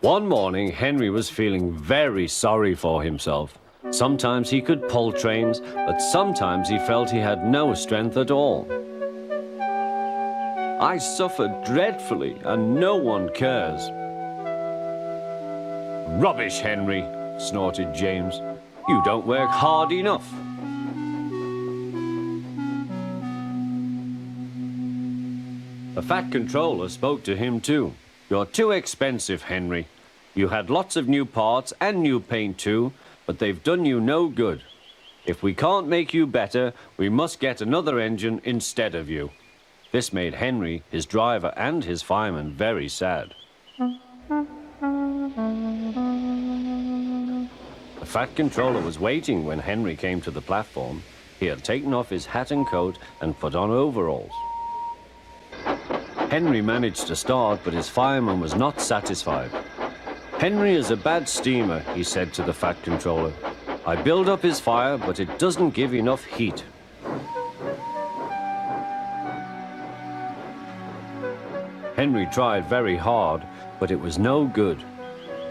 One morning, Henry was feeling very sorry for himself. Sometimes he could pull trains, but sometimes he felt he had no strength at all. I suffer dreadfully, and no one cares. Rubbish, Henry, snorted James. You don't work hard enough. The Fat Controller spoke to him too. You're too expensive, Henry. You had lots of new parts and new paint too, but they've done you no good. If we can't make you better, we must get another engine instead of you. This made Henry, his driver, and his fireman very sad. The Fat Controller was waiting when Henry came to the platform. He had taken off his hat and coat and put on overalls. Henry managed to start, but his fireman was not satisfied. Henry is a bad steamer, he said to the Fat Controller. I build up his fire, but it doesn't give enough heat. Henry tried very hard, but it was no good.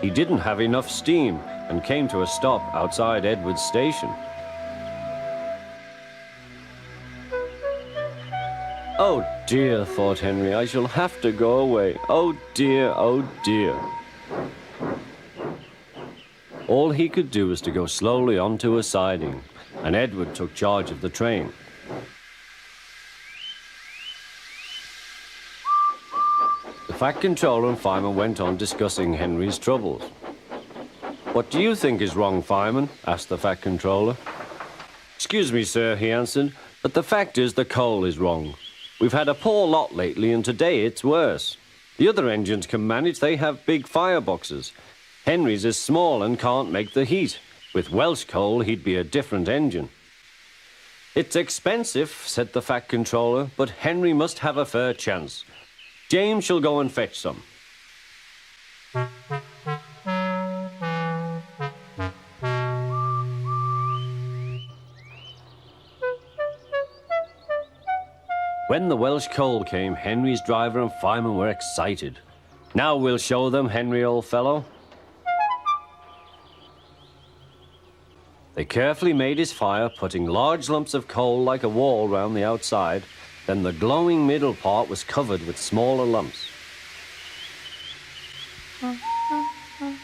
He didn't have enough steam and came to a stop outside Edward's station. Oh dear, thought Henry, I shall have to go away. Oh dear, oh dear. All he could do was to go slowly onto a siding, and Edward took charge of the train. The Fat Controller and fireman went on discussing Henry's troubles. What do you think is wrong, fireman? Asked the Fat Controller. Excuse me, sir, he answered, but the fact is the coal is wrong. We've had a poor lot lately, and today it's worse. The other engines can manage, they have big fireboxes. Henry's is small and can't make the heat. With Welsh coal, he'd be a different engine. It's expensive, said the Fat Controller, but Henry must have a fair chance. James shall go and fetch some. When the Welsh coal came, Henry's driver and fireman were excited. Now we'll show them, Henry, old fellow. They carefully made his fire, putting large lumps of coal like a wall round the outside. Then the glowing middle part was covered with smaller lumps.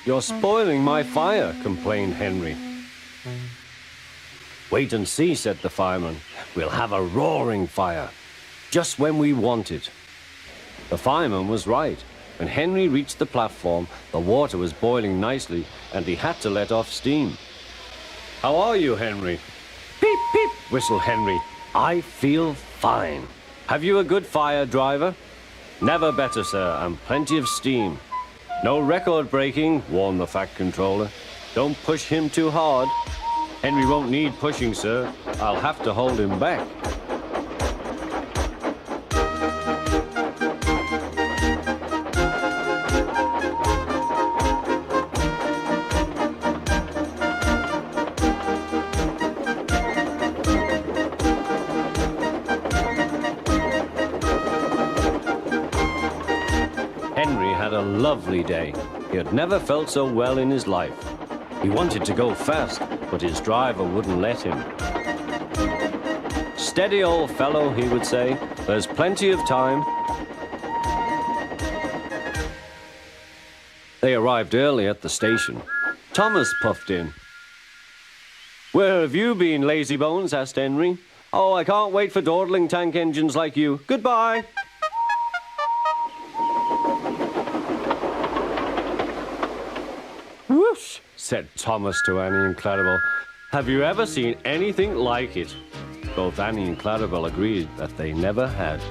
You're spoiling my fire, complained Henry. Wait and see, said the fireman. We'll have a roaring fire, just when we want it. The fireman was right. When Henry reached the platform, the water was boiling nicely, and he had to let off steam. How are you, Henry? Peep, peep, whistled Henry. I feel fine. Have you a good fire, driver? Never better, sir, and plenty of steam. No record breaking, warned the Fat Controller. Don't push him too hard. Henry won't need pushing, sir. I'll have to hold him back. Henry had a lovely day. He had never felt so well in his life. He wanted to go fast, but his driver wouldn't let him. Steady, old fellow, he would say. There's plenty of time. They arrived early at the station. Thomas puffed in. Where have you been, lazybones? Asked Henry. Oh, I can't wait for dawdling tank engines like you. Goodbye. Whoosh, said Thomas to Annie and Clarabel. Have you ever seen anything like it? Both Annie and Clarabel agreed that they never had.